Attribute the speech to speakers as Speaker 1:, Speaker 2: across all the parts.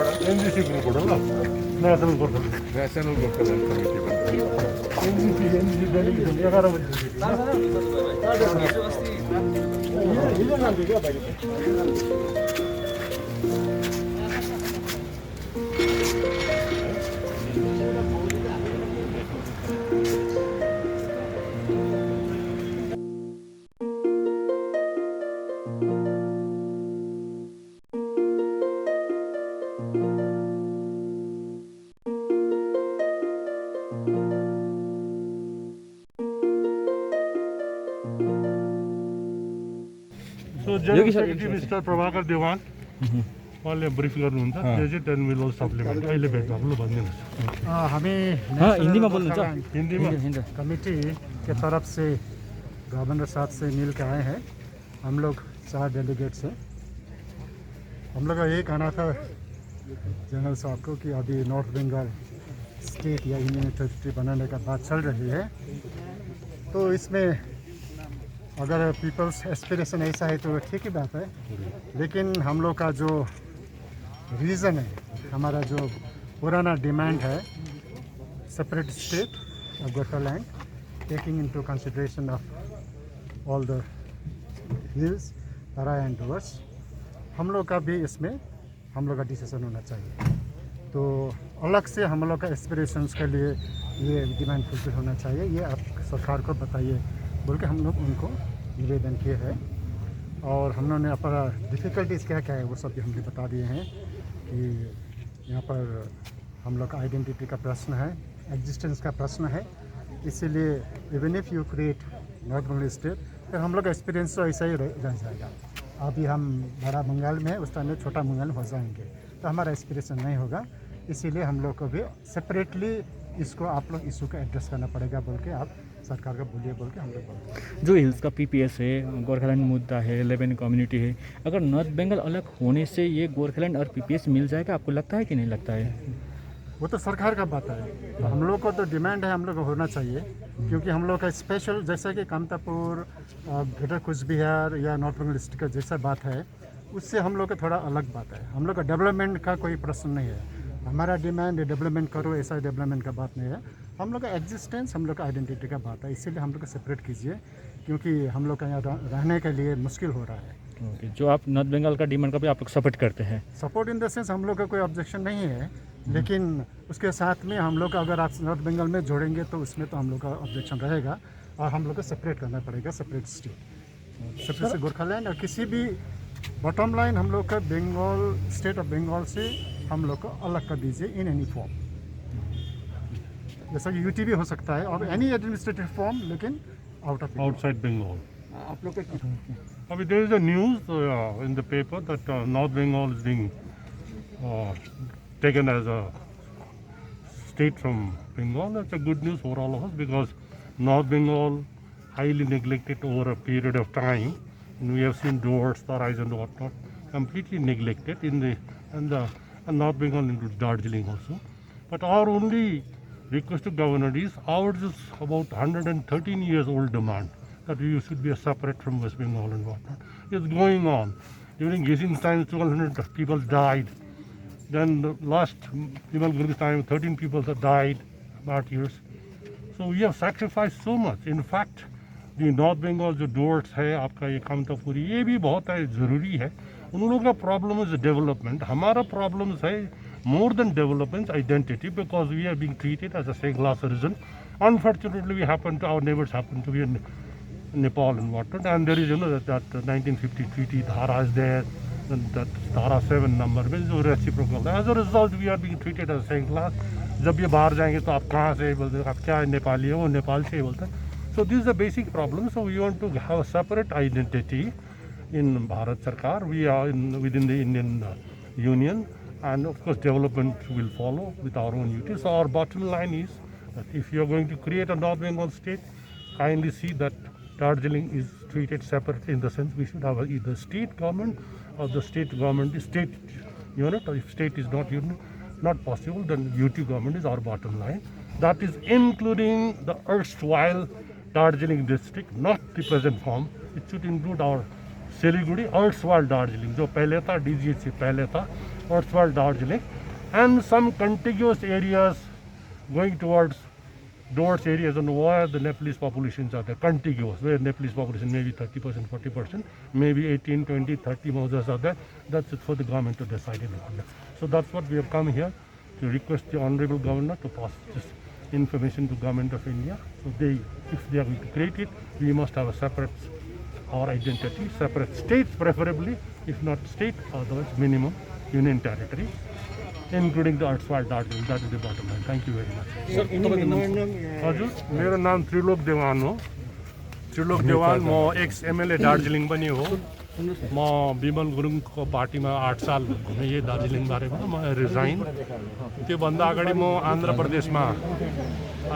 Speaker 1: NGC group National Gokaland Committee NGC delegation 11 So General Secretary Mr. Prabhakar Dewan उहाँले brief गर्नुहुन्छ त्यो चाहिँ 10 million supplement अहिले भेट्दा ल भनिदिनुहोस्
Speaker 2: हमें
Speaker 3: हिंदीमा बोल्नुहुन्छ
Speaker 1: हिन्दीमा
Speaker 2: कमेटी के तरफ से गवर्नर साहब से मिल के आए हैं। हम लोग 4 डेलीगेट्स हैं। हम लोग का यही कहना था जनरल साहब को कि अभी नॉर्थ बंगाल स्टेट या यूनियन टेरिटरी बनाने का बात चल रही है, तो इसमें अगर पीपल्स एस्पिरेशन ऐसा है तो ठीक ही बात है, लेकिन हम लोग का जो रीज़न है, हमारा जो पुराना डिमांड है separate state of Gorkhaland taking into consideration of all the hills Terai and reverse, हम लोग का भी इसमें हम लोग का डिसीजन होना चाहिए। तो अलग से हम लोग का एस्पिरेशंस के लिए ये डिमांड फुलफिल होना चाहिए, ये आप सरकार को बताइए बोल के हम लोग उनको निवेदन किए हैं। और हम लोगों ने अपना डिफ़िकल्टीज़ क्या क्या है वो सब भी हमने बता दिए हैं कि यहाँ पर हम लोग का आइडेंटिटी का प्रश्न है, एग्जिस्टेंस का प्रश्न है, इसीलिए even if you create north Bengal state फिर हम लोग का एक्सपीरियंस तो ऐसा ही रह जाएगा। अभी हम बड़ा बंगाल में है, उस टाइम में छोटा बंगाल हो जाएंगे तो हमारा एक्सपीरियंस नहीं होगा, इसीलिए हम लोग को भी सेपरेटली इसको आप लोग इशू को एड्रेस करना पड़ेगा बोल के आप सरकार का बोलिए बोल के हम लोग बोलते हैं।
Speaker 3: जो हिल्स का पीपीएस है, गोरखालैंड मुद्दा है, 11 कम्युनिटी है, अगर नॉर्थ बंगाल अलग होने से ये गोरखालैंड और पीपीएस मिल जाएगा, आपको लगता है कि नहीं लगता है?
Speaker 2: वो तो सरकार का बात है, तो हम लोग को तो डिमांड है, हम लोग को होना चाहिए, क्योंकि हम लोग का स्पेशल जैसे कि कामतापुर, ग्रेटर कुछ बिहार या नॉर्थ बंगाल डिस्ट्रिक्ट का जैसा बात है, उससे हम लोग का थोड़ा अलग बात है। हम लोग का डेवलपमेंट का कोई प्रश्न नहीं है, हमारा डिमांड डेवलपमेंट करो ऐसा डेवलपमेंट का बात नहीं है, हम लोग का एग्जिस्टेंस, हम लोग का आइडेंटिटी का बात है, इसीलिए हम लोग को सेपरेट कीजिए, क्योंकि हम लोग का यहाँ रहने के लिए मुश्किल हो रहा है।
Speaker 3: जो आप नॉर्थ बंगाल का डिमांड का भी आप लोग सपोर्ट करते हैं?
Speaker 2: सपोर्ट इन द सेंस हम लोग का कोई ऑब्जेक्शन नहीं है, लेकिन उसके साथ में हम लोग का अगर आप नॉर्थ बंगाल में जोड़ेंगे तो उसमें तो हम लोग का ऑब्जेक्शन रहेगा और हम लोग को सेपरेट करना पड़ेगा, सेपरेट स्टेट, सेपरेट से गोरखालैंड। और किसी भी बॉटम लाइन हम लोग का बंगाल, स्टेट ऑफ बंगाल से हम लोग को अलग कर दीजिए इन एनी फॉर्म, जैसा कि यूटी भी हो सकता है और एनी एडमिनिस्ट्रेटिव फॉर्म, लेकिन
Speaker 1: outside Bengal.
Speaker 2: आप लोग का
Speaker 1: There is a news in the paper that North Bengal is being taken as a state from Bengal. That's a good news for all of us, because North Bengal highly neglected over a period of time, and we have seen roads, the rise and whatnot, completely neglected in the and North Bengal includes Darjeeling also. But our only request to governor is, ours is about 113 years old demand that we should be separate from West Bengal and whatnot. It's going on. During Gising's time, 1,200 people died. Then the last Bimal Gurung's time, 13 people that died, martyrs. So we have sacrificed so much. In fact, the North Bengal जो doors है आपका, ये कामतापुरी, ये भी बहुत है ज़रूरी है। उन लोगों का प्रॉब्लम इज डेवलपमेंट, हमारा प्रॉब्लम है more than development, identity, because we are being treated as a second class citizen. Unfortunately, our neighbors happen to be in Nepal and whatnot, and there is that 1950 treaty Dhara is there, and that Dhara 7 number is reciprocal. As a result, we are being treated as a second class. जब ये बाहर जाएंगे तो आप कहाँ से बोलते हैं, आप क्या नेपाली हो, वो नेपाल से बोलते हैं. So this is a basic problem. So we want to have a separate identity in Bharat Sarkar. We are within the Indian Union. And of course development will follow with our own duties. So our bottom line is that if you are going to create a North Bengal state, kindly see that Darjeeling is treated separately, in the sense we should have either state government or the state government, state unit, or if state is not possible, then UT government is our bottom line. That is including the erstwhile Darjeeling district, not the present form. It should include our Siliguri, erstwhile Darjeeling, जो पहले था DGH से पहले था, erstwhile Darjeeling. and some contiguous areas going towards areas and where the Nepalese populations are there, contiguous, where Nepalese population maybe 30%, 40%, maybe 18, 20, 30 Mausas are there. That's it for the government to decide in Uganda. So that's what we have come here to request the Honorable Governor to pass this information to Government of India. So if they are going to create it, we must have a separate our identity, separate states preferably, if not state, otherwise minimum union territory, including the erstwhile Darjeeling. That is the bottom line. Thank you very much. हजुर मेरो नाम त्रिलोक देवान हो त्रिलोक देवान म ex MLA Darjeeling पनि हो म विमल गुरुङको पार्टीमा 8 साल घुमेँ यही दार्जिलिङ बारेमा म रिजाइन त्योभन्दा अगाडि म आन्ध्र प्रदेशमा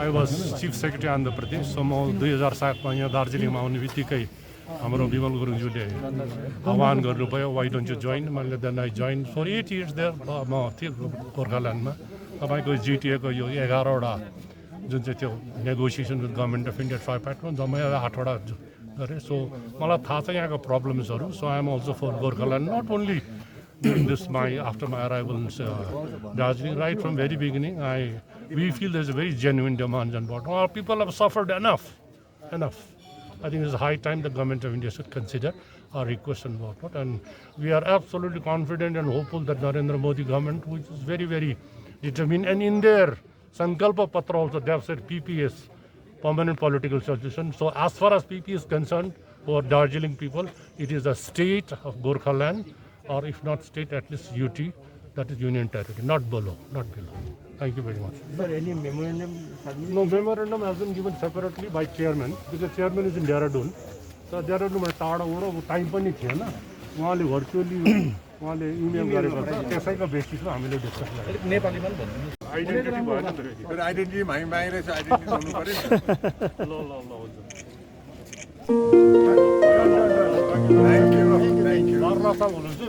Speaker 1: I was chief secretary Andhra Pradesh so म 2007 मा यहाँ दार्जिलिङमा आउने बित्तिकै हाम्रो विमल गुरुङज्यूले आह्वान गर्नुभयो वाइ डोन्ट यु जोइन मैले then I join for 8 years there म थिएँ गोर्खाल्यान्डमा तपाईँको जिटिएको यो 11वटा जुन चाहिँ त्यो negotiation with government of India ट्राइपार्टमा जम्मै 8वटा गरेँ सो मलाई थाहा छ यहाँको प्रब्लम्सहरू so I am also for Gorkhaland not only during this after my arrival in Darjeeling, right from very beginning, we feel there's a very genuine demand on board. Well, people have suffered enough. I think it's high time the government of India should consider our request and whatnot. And we are absolutely confident and hopeful that Narendra Modi government, which is very, very determined, and in their Sankalpa Patra also they have said PPS, permanent political solution. So as far as PP is concerned, for Darjeeling people, it is a state of Gorkhaland, or if not state, at least UT, that is Union Territory, not below. Thank you very much.
Speaker 4: Sir, any memorandum?
Speaker 1: No, memorandum has been given separately by chairman, because chairman is in Dehradun. So Dehradun टाढा हो र time पनि थिएन उहाँले virtually उहाँले email गरेको छ त्यसैको बेसिसमा हामीले डिस्कस गरेको
Speaker 3: नेपालीमा पनि भन्नु
Speaker 1: आइडेन्टिटी भएन
Speaker 4: तर आइडेन्टिटी हामी बाहिर छ आइडेन्टिटी गर्नु पर्यो
Speaker 1: ल हुन्छ
Speaker 4: थ्याङ्क यू
Speaker 1: Varna साहब हुनुहुन्छ